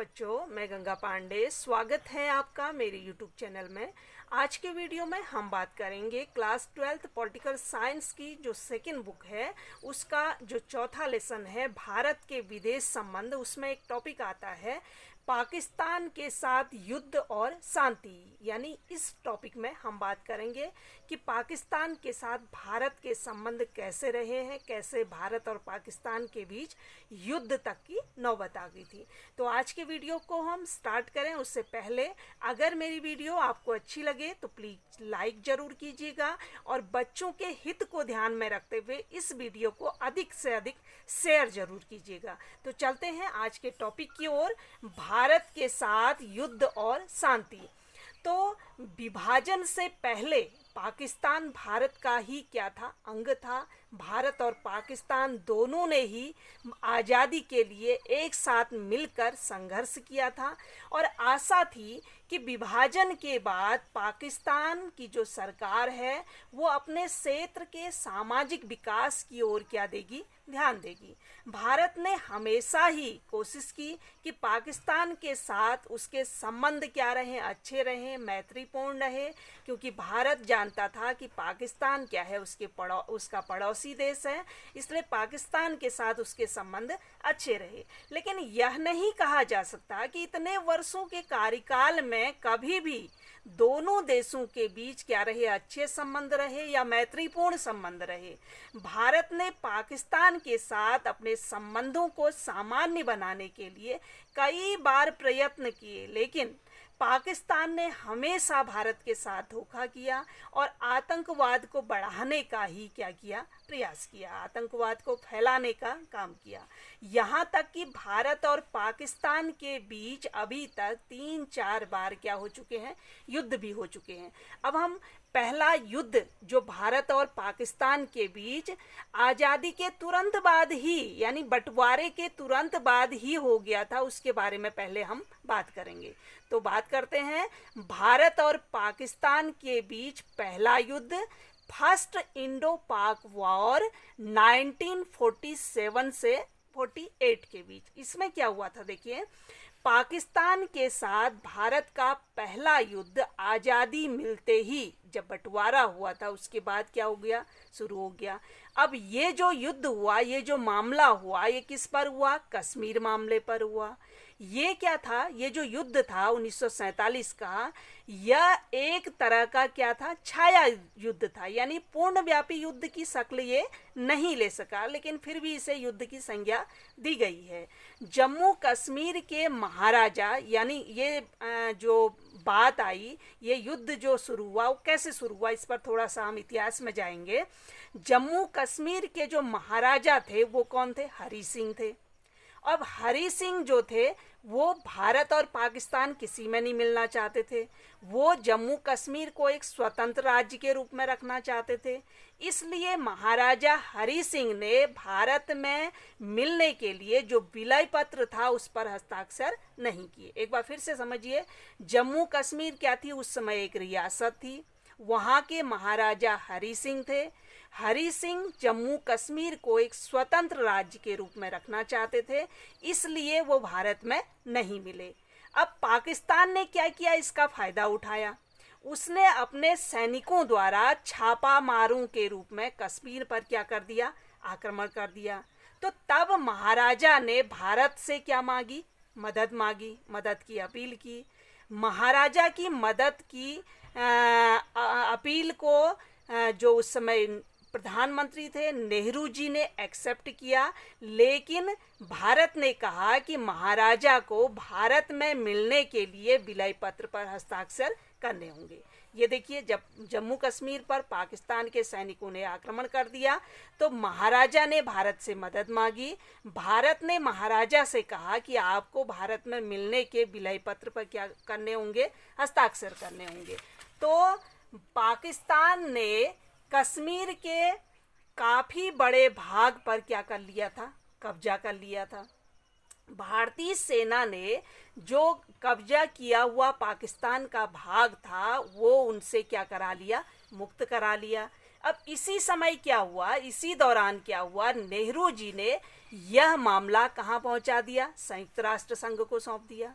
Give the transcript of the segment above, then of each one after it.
बच्चों, मैं गंगा पांडे। स्वागत है आपका मेरे YouTube चैनल में। आज के वीडियो में हम बात करेंगे क्लास 12th पॉलिटिकल साइंस की जो सेकंड बुक है उसका जो चौथा लेसन है भारत के विदेश संबंध। उसमें एक टॉपिक आता है पाकिस्तान के साथ युद्ध और शांति। यानी इस टॉपिक में हम बात करेंगे कि पाकिस्तान के साथ भारत के संबंध कैसे रहे हैं, कैसे भारत और पाकिस्तान के बीच युद्ध तक की नौबत आ गई थी। तो आज के वीडियो को हम स्टार्ट करें उससे पहले अगर मेरी वीडियो आपको अच्छी लगे तो प्लीज़ लाइक ज़रूर कीजिएगा और बच्चों के हित को ध्यान में रखते हुए इस वीडियो को अधिक से अधिक शेयर ज़रूर कीजिएगा। तो चलते हैं आज के टॉपिक की ओर, भारत के साथ युद्ध और शांति। तो विभाजन से पहले पाकिस्तान भारत का ही क्या था, अंग था। भारत और पाकिस्तान दोनों ने ही आज़ादी के लिए एक साथ मिलकर संघर्ष किया था और आशा थी कि विभाजन के बाद पाकिस्तान की जो सरकार है वो अपने क्षेत्र के सामाजिक विकास की ओर क्या देगी, ध्यान देगी। भारत ने हमेशा ही कोशिश की कि पाकिस्तान के साथ उसके संबंध क्या रहे, अच्छे रहे, मैत्रीपूर्ण रहे, क्योंकि भारत जानता था कि पाकिस्तान क्या है, उसका पड़ोसी देश है, इसलिए पाकिस्तान के साथ उसके संबंध अच्छे रहे। लेकिन यह नहीं कहा जा सकता कि इतने वर्षों के कार्यकाल में कभी भी दोनों देशों के बीच क्या रहे, अच्छे संबंध रहे या मैत्रीपूर्ण संबंध रहे। भारत ने पाकिस्तान के साथ अपने संबंधों को सामान्य बनाने के लिए कई बार प्रयत्न किए, लेकिन पाकिस्तान ने हमेशा भारत के साथ धोखा किया और आतंकवाद को बढ़ाने का ही क्या किया, प्रयास किया, आतंकवाद को फैलाने का काम किया। यहाँ तक कि भारत और पाकिस्तान के बीच अभी तक 3-4 बार क्या हो चुके हैं, युद्ध भी हो चुके हैं। अब हम पहला युद्ध जो भारत और पाकिस्तान के बीच आज़ादी के तुरंत बाद ही, यानी बंटवारे के तुरंत बाद ही हो गया था, उसके बारे में पहले हम बात करेंगे। तो बात करते हैं भारत और पाकिस्तान के बीच पहला युद्ध, फर्स्ट इंडो पाक वॉर 1947 से 48 के बीच। इसमें क्या हुआ था, देखिए, पाकिस्तान के साथ भारत का पहला युद्ध आज़ादी मिलते ही जब बंटवारा हुआ था उसके बाद क्या हो गया, शुरू हो गया। अब ये जो युद्ध हुआ, ये जो मामला हुआ, ये किस पर हुआ, कश्मीर मामले पर हुआ। ये क्या था, ये जो युद्ध था 1947 का, यह एक तरह का क्या था, छाया युद्ध था। यानी पूर्णव्यापी युद्ध की शक्ल ये नहीं ले सका, लेकिन फिर भी इसे युद्ध की संज्ञा दी गई है। जम्मू कश्मीर के महाराजा, यानी ये जो बात आई, ये युद्ध जो शुरू हुआ वो कैसे शुरू हुआ, इस पर थोड़ा सा हम इतिहास में जाएंगे। जम्मू कश्मीर के जो महाराजा थे वो कौन थे, हरी सिंह थे। अब हरी सिंह जो थे वो भारत और पाकिस्तान किसी में नहीं मिलना चाहते थे, वो जम्मू कश्मीर को एक स्वतंत्र राज्य के रूप में रखना चाहते थे। इसलिए महाराजा हरी सिंह ने भारत में मिलने के लिए जो विलय पत्र था उस पर हस्ताक्षर नहीं किए। एक बार फिर से समझिए, जम्मू कश्मीर क्या थी, उस समय एक रियासत थी, वहाँ के महाराजा हरी सिंह थे। हरी सिंह जम्मू कश्मीर को एक स्वतंत्र राज्य के रूप में रखना चाहते थे, इसलिए वो भारत में नहीं मिले। अब पाकिस्तान ने क्या किया, इसका फायदा उठाया। उसने अपने सैनिकों द्वारा छापा मारों के रूप में कश्मीर पर क्या कर दिया, आक्रमण कर दिया। तो तब महाराजा ने भारत से क्या मांगी, मदद मांगी, मदद की अपील की। महाराजा की मदद की अपील को जो उस समय प्रधानमंत्री थे नेहरू जी ने एक्सेप्ट किया, लेकिन भारत ने कहा कि महाराजा को भारत में मिलने के लिए विलय पत्र पर हस्ताक्षर करने होंगे। ये देखिए, जब जम्मू कश्मीर पर पाकिस्तान के सैनिकों ने आक्रमण कर दिया तो महाराजा ने भारत से मदद मांगी। भारत ने महाराजा से कहा कि आपको भारत में मिलने के विलय पत्र पर क्या करने होंगे, हस्ताक्षर करने होंगे। तो पाकिस्तान ने कश्मीर के काफ़ी बड़े भाग पर क्या कर लिया था, कब्जा कर लिया था। भारतीय सेना ने जो कब्जा किया हुआ पाकिस्तान का भाग था वो उनसे क्या करा लिया, मुक्त करा लिया। अब इसी समय क्या हुआ, इसी दौरान क्या हुआ, नेहरू जी ने यह मामला कहाँ पहुंचा दिया? संयुक्त राष्ट्र संघ को सौंप दिया।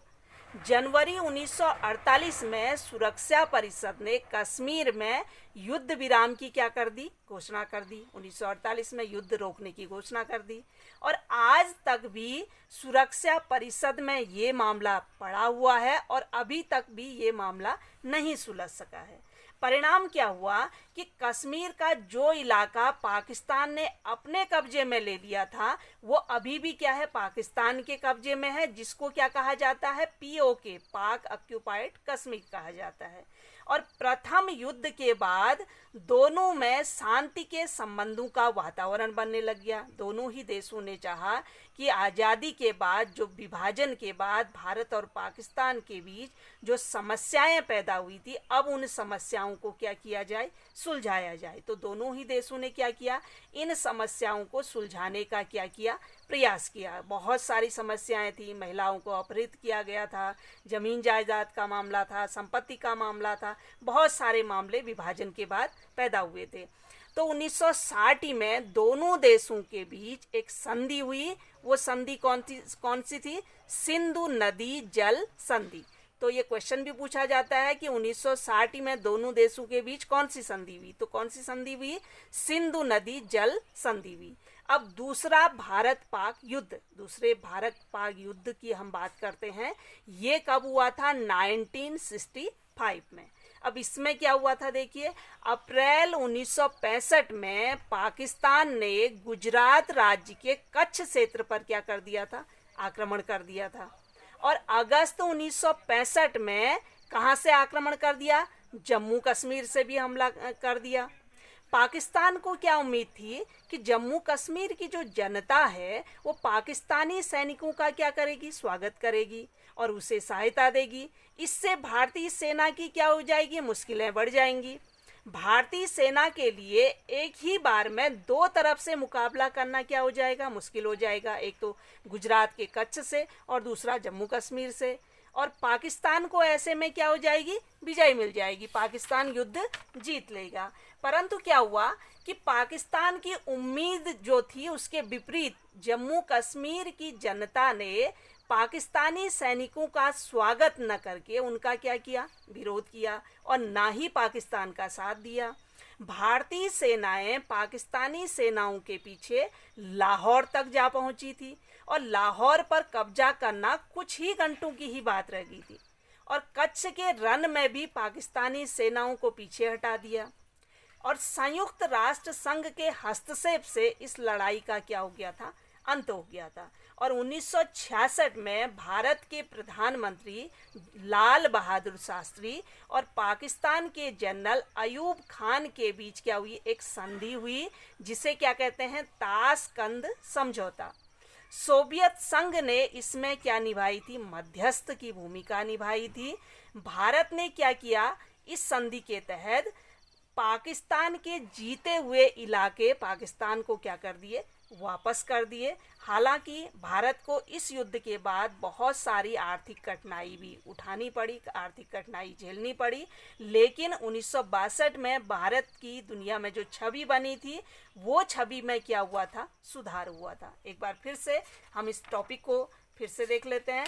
जनवरी 1948 में सुरक्षा परिषद ने कश्मीर में युद्ध विराम की क्या कर दी? घोषणा कर दी। 1948 में युद्ध रोकने की घोषणा कर दी और आज तक भी सुरक्षा परिषद में ये मामला पड़ा हुआ है और अभी तक भी ये मामला नहीं सुलझ सका है। परिणाम क्या हुआ कि कश्मीर का जो इलाका पाकिस्तान ने अपने कब्जे में ले लिया था वो अभी भी क्या है? पाकिस्तान के कब्जे में है, जिसको क्या कहा जाता है? POK, पाक ऑक्यूपाइड कश्मीर कहा जाता है। और प्रथम युद्ध के बाद दोनों में शांति के संबंधों का वातावरण बनने लग गया। दोनों ही देशों ने चाहा कि आज़ादी के बाद, जो विभाजन के बाद भारत और पाकिस्तान के बीच जो समस्याएं पैदा हुई थी, अब उन समस्याओं को क्या किया जाए? सुलझाया जाए। तो दोनों ही देशों ने क्या किया? इन समस्याओं को सुलझाने का क्या किया? प्रयास किया। बहुत सारी समस्याएं थी, महिलाओं को अपहृत किया गया था, जमीन जायदाद का मामला था, संपत्ति का मामला था, बहुत सारे मामले विभाजन के बाद पैदा हुए थे। तो 1960 में दोनों देशों के बीच एक संधि हुई। वो संधि कौन सी थी? सिंधु नदी जल संधि। तो ये क्वेश्चन भी पूछा जाता है कि 1960 में दोनों देशों के बीच कौन सी संधि हुई? तो कौन सी संधि हुई? सिंधु नदी जल संधि हुई। अब दूसरा भारत पाक युद्ध, दूसरे भारत पाक युद्ध की हम बात करते हैं। ये कब हुआ था? 1965 में। अब इसमें क्या हुआ था? देखिए, अप्रैल 1965 में पाकिस्तान ने गुजरात राज्य के कच्छ क्षेत्र पर क्या कर दिया था? आक्रमण कर दिया था। और अगस्त 1965 में कहां से आक्रमण कर दिया? जम्मू कश्मीर से भी हमला कर दिया। पाकिस्तान को क्या उम्मीद थी कि जम्मू कश्मीर की जो जनता है वो पाकिस्तानी सैनिकों का क्या करेगी? स्वागत करेगी और उसे सहायता देगी। इससे भारतीय सेना की क्या हो जाएगी? मुश्किलें बढ़ जाएंगी। भारतीय सेना के लिए एक ही बार में दो तरफ से मुकाबला करना क्या हो जाएगा? मुश्किल हो जाएगा। एक तो गुजरात के कच्छ से और दूसरा जम्मू कश्मीर से। और पाकिस्तान को ऐसे में क्या हो जाएगी? विजय मिल जाएगी, पाकिस्तान युद्ध जीत लेगा। परंतु क्या हुआ कि पाकिस्तान की उम्मीद जो थी उसके विपरीत जम्मू कश्मीर की जनता ने पाकिस्तानी सैनिकों का स्वागत न करके उनका क्या किया? विरोध किया और ना ही पाकिस्तान का साथ दिया। भारतीय सेनाएं पाकिस्तानी सेनाओं के पीछे लाहौर तक जा पहुंची थी और लाहौर पर कब्जा करना कुछ ही घंटों की ही बात रह गई थी। और कच्छ के रन में भी पाकिस्तानी सेनाओं को पीछे हटा दिया। और संयुक्त राष्ट्र संघ के हस्तक्षेप से इस लड़ाई का क्या हो गया था? अंत हो गया था। और 1966 में भारत के प्रधानमंत्री लाल बहादुर शास्त्री और पाकिस्तान के जनरल अयूब खान के बीच क्या हुई? एक संधि हुई, जिसे क्या कहते हैं? ताशकंद समझौता। सोवियत संघ ने इसमें क्या निभाई थी? मध्यस्थ की भूमिका निभाई थी। भारत ने क्या किया? इस संधि के तहत पाकिस्तान के जीते हुए इलाके पाकिस्तान को क्या कर दिए? वापस कर दिए। हालांकि भारत को इस युद्ध के बाद बहुत सारी आर्थिक कठिनाई भी उठानी पड़ी, आर्थिक कठिनाई झेलनी पड़ी, लेकिन 1962 में भारत की दुनिया में जो छवि बनी थी वो छवि में क्या हुआ था? सुधार हुआ था। एक बार फिर से हम इस टॉपिक को फिर से देख लेते हैं।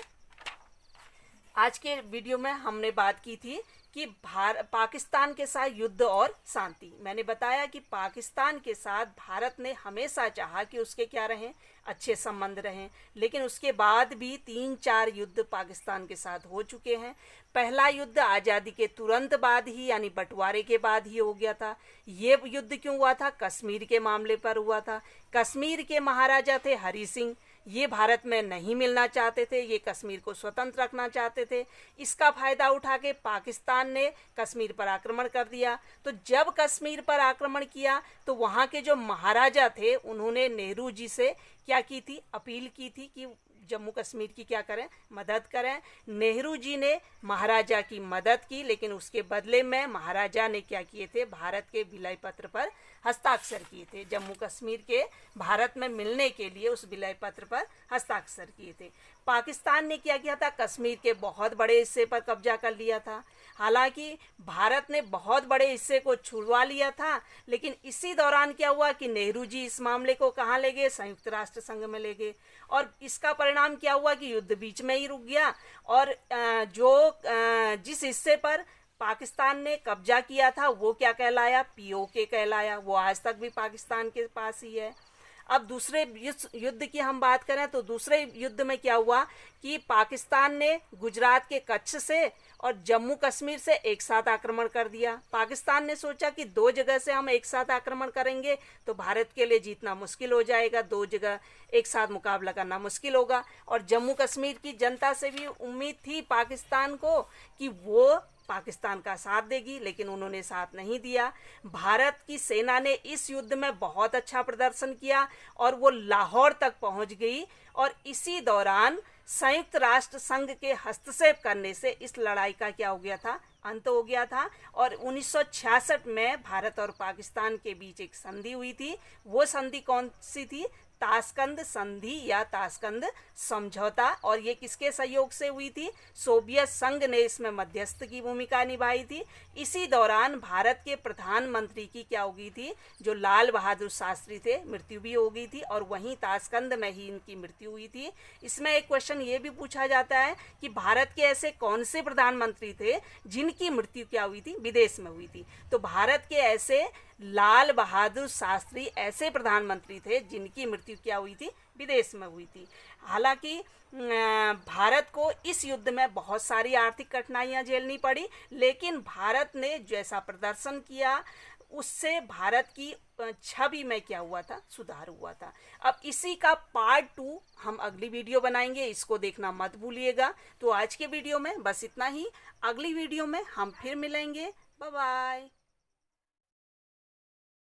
आज के वीडियो में हमने बात की थी कि पाकिस्तान के साथ युद्ध और शांति। मैंने बताया कि पाकिस्तान के साथ भारत ने हमेशा चाहा कि उसके क्या रहें? अच्छे संबंध रहें, लेकिन उसके बाद भी 3-4 युद्ध पाकिस्तान के साथ हो चुके हैं। पहला युद्ध आज़ादी के तुरंत बाद ही यानी बंटवारे के बाद ही हो गया था। ये युद्ध क्यों हुआ था? कश्मीर के मामले पर हुआ था। कश्मीर के महाराजा थे हरि सिंह, ये भारत में नहीं मिलना चाहते थे, ये कश्मीर को स्वतंत्र रखना चाहते थे। इसका फायदा उठा के पाकिस्तान ने कश्मीर पर आक्रमण कर दिया। तो जब कश्मीर पर आक्रमण किया तो वहाँ के जो महाराजा थे उन्होंने नेहरू जी से क्या की थी? अपील की थी कि जम्मू कश्मीर की क्या करें? मदद करें। नेहरू जी ने महाराजा की मदद की, लेकिन उसके बदले में महाराजा ने क्या किए थे? भारत के विलय पत्र पर हस्ताक्षर किए थे। जम्मू कश्मीर के भारत में मिलने के लिए उस विलय पत्र पर हस्ताक्षर किए थे। पाकिस्तान ने क्या किया था, कश्मीर के बहुत बड़े हिस्से पर कब्जा कर लिया था। हालांकि भारत ने बहुत बड़े हिस्से को छुड़वा लिया था, लेकिन इसी दौरान क्या हुआ कि नेहरू जी इस मामले को कहाँ ले गए, संयुक्त राष्ट्र संघ में ले गए। और इसका परिणाम क्या हुआ कि युद्ध बीच में ही रुक गया। और जिस हिस्से पर पाकिस्तान ने कब्जा किया था वो क्या कहलाया, पीओके कहलाया। वो आज तक भी पाकिस्तान के पास ही है। अब दूसरे युद्ध की हम बात करें तो दूसरे युद्ध में क्या हुआ कि पाकिस्तान ने गुजरात के कच्छ से और जम्मू कश्मीर से एक साथ आक्रमण कर दिया। पाकिस्तान ने सोचा कि दो जगह से हम एक साथ आक्रमण करेंगे तो भारत के लिए जीतना मुश्किल हो जाएगा, दो जगह एक साथ मुकाबला करना मुश्किल होगा। और जम्मू कश्मीर की जनता से भी उम्मीद थी पाकिस्तान को कि वो पाकिस्तान का साथ देगी, लेकिन उन्होंने साथ नहीं दिया। भारत की सेना ने इस युद्ध में बहुत अच्छा प्रदर्शन किया और वो लाहौर तक पहुंच गई। और इसी दौरान संयुक्त राष्ट्र संघ के हस्तक्षेप करने से इस लड़ाई का क्या हो गया था, अंत हो गया था। और 1966 में भारत और पाकिस्तान के बीच एक संधि हुई थी। वो संधि कौन सी थी, ताशकंद संधि या ताशकंद समझौता। और ये किसके सहयोग से हुई थी, सोवियत संघ ने इसमें मध्यस्थ की भूमिका निभाई थी। इसी दौरान भारत के प्रधानमंत्री की क्या हो गई थी, जो लाल बहादुर शास्त्री थे, मृत्यु भी हो गई थी और वहीं ताशकंद में ही इनकी मृत्यु हुई थी। इसमें एक क्वेश्चन ये भी पूछा जाता है कि भारत के ऐसे कौन से प्रधानमंत्री थे जिनकी मृत्यु क्या हुई थी, विदेश में हुई थी। तो भारत के ऐसे लाल बहादुर शास्त्री ऐसे प्रधानमंत्री थे जिनकी मृत्यु क्या हुई थी, विदेश में हुई थी। हालांकि भारत को इस युद्ध में बहुत सारी आर्थिक कठिनाइयां झेलनी पड़ी, लेकिन भारत ने जैसा प्रदर्शन किया उससे भारत की छवि में क्या हुआ था, सुधार हुआ था। अब इसी का पार्ट 2 हम अगली वीडियो बनाएंगे, इसको देखना मत भूलिएगा। तो आज के वीडियो में बस इतना ही, अगली वीडियो में हम फिर मिलेंगे। Bye bye.